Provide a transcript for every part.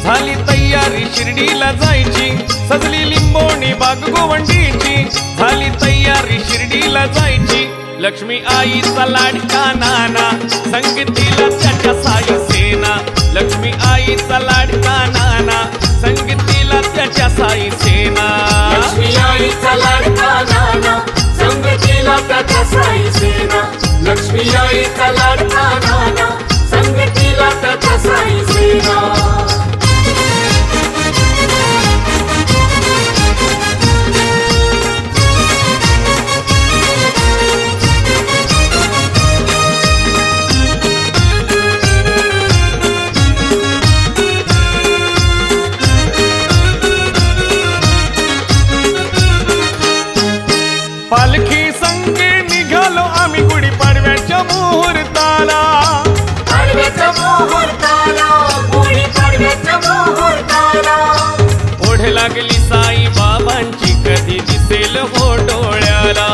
झाली तयारी शिर्डीला जायची, सजली लिंबोणी बाग गोवंडीची, झाली तयारी शिर्डीला जायची, लक्ष्मी आईचा लाडका नाना, संगतीला त्याच्या साई सेना, लक्ष्मी आईचा लाडका नाना, संगतीला त्याच्या साई सेना, लक्ष्मी आईचा लाडका नाना, संगतीला त्याच्या साई सेना, लक्ष्मी आईचा लाडका नाना, संगतीला त्याच्या साई सेना. पालखी संगे निघालो आम्ही गुढीपाडव्याच्या मुहूर्ताला, पाडव्याच्या मुहूर्ताला, गुढीपाडव्याच्या मुहूर्ताला, ओढ लागली साई बाबांची, कधी दिसेल हो डोळ्याला,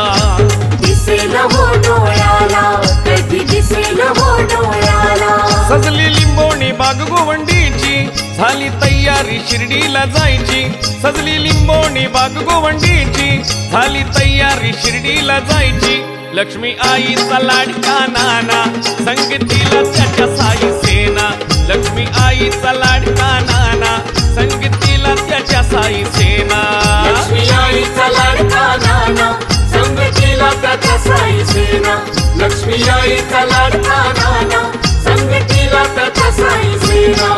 दिसेल हो डोळ्याला, कधी दिसेल हो डोळ्याला. सजली लिंबोणी बाग गोवंडीची, झाली तयारी शिर्डीला जायची, सजली लिंबोणी बाग गोवंडीची, झाली तयारी शिर्डीला जायची, लक्ष्मी आईचा लाडका नाना, संगतीला त्याच्या साई सेना, लक्ष्मी आईचा लाडका नाना, संगतीला त्याच्या साई सेना, लक्ष्मी आईचा लाडका नाना, संगतीला त्याच्या साई सेना, लक्ष्मी आईचा लाडका नाना, संगतीला त्याच्या साई सेना.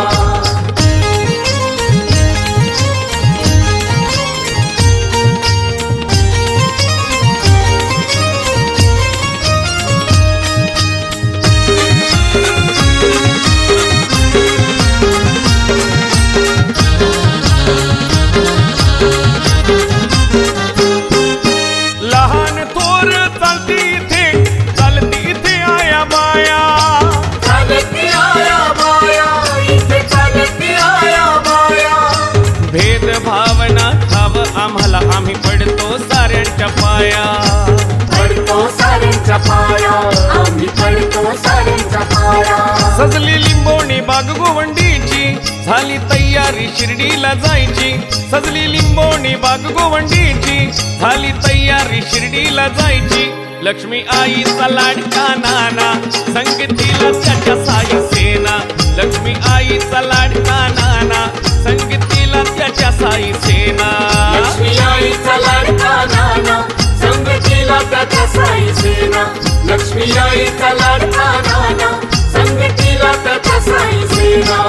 लहान थोर चालती इथे, चालती इथे आया बाया, चालती आया बाया, इथे चालती आया बाया, भेद भावना ठाव आम्हाला, आम्ही पडतो साऱ्यांच्या पाया, पडतो साऱ्यांच्या पाया, आम्ही पडतो साऱ्यांच्या पाया. सजली लिंबोणी बाग गोवंडीची, झाली तयारी शिर्डीला जायची, सजली लिंबोणी बाग गोवंडीची, झाली तयारी शिर्डीला जायची, लक्ष्मी आईचा लाडका नाना, संगतीला त्याच्या साई सेना, लक्ष्मी आईचा लाडका नाना, संगतीला त्याच्या साई सेना, लक्ष्मी आईचा लाडका नाना, संगतीला त्याच्या साई सेना, लक्ष्मी आईचा लाडका नाना, संगतीला त्याच्या साई सेना.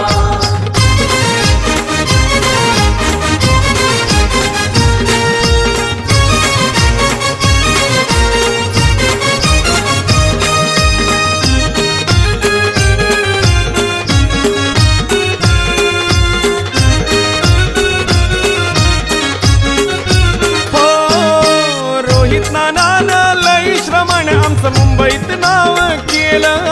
आमचं मुंबईत नाव केलं,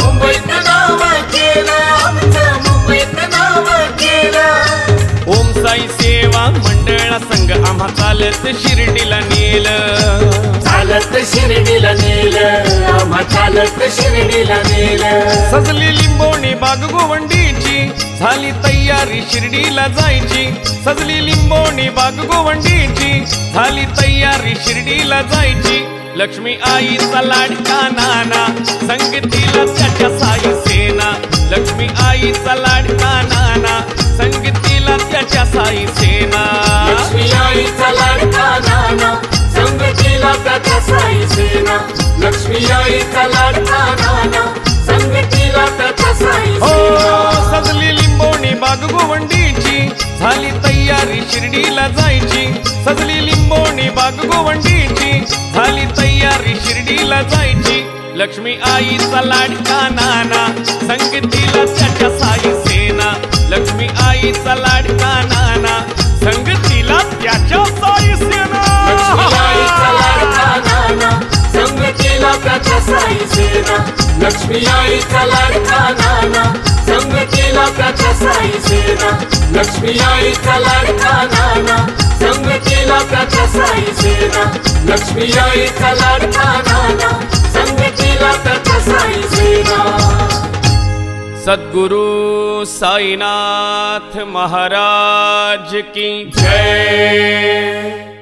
मुंबईत नाव केलं, आमचं मुंबईत नाव केलं. ओम साई सेवा मंडळा संघ आम्हा चालत शिर्डीला नेलं, चालत शिर्डीला नेलं, आम्हा चालत शिर्डीला नेलं. सजली लिंबोणी बाग गोवंडीची, झाली तयारी शिर्डीला जायची, सजली लिंबोणी बाग गोवंडीची, झाली तयारी शिर्डीला जायची, लक्ष्मी आईचा लाडका नाना, संगतीला त्याच्या साई सेना, लक्ष्मी आईचा लाडका नाना, संगतीला त्याच्या साई सेना, लक्ष्मी आईचा लाडका नाना, संगतीला त्याच्या साई सेना, लक्ष्मी आईचा लाडका नाना, संगतीला त्याच्या साई सेना. सजली लिंबोणी बाग गोवंडीची, झाली तयारी शिर्डीला जायची, सजली लिंबोणी बाग गोवंडीची, झाली तयारी शिर्डीला जायची, लक्ष्मी आईचा लाडका नाना, संगतीला त्याच्या साई सेना, लक्ष्मी आईचा लाडका नाना, संगतीला त्याच्या साई सेना, लक्ष्मी आईचा लाडका नाना, संगतीला त्याच्या साई सेना, लक्ष्मी आईचा लाडका नाना, संगतीला त्याच्या साई सेना, लक्ष्मी आईचा लाडका नाना, संगतीला त्याच्या साई सेना, लक्ष्मी आईचा लाडका नाना, संगतीला त्याच्या साई सेना. सद्गुरु साईनाथ महाराज की जय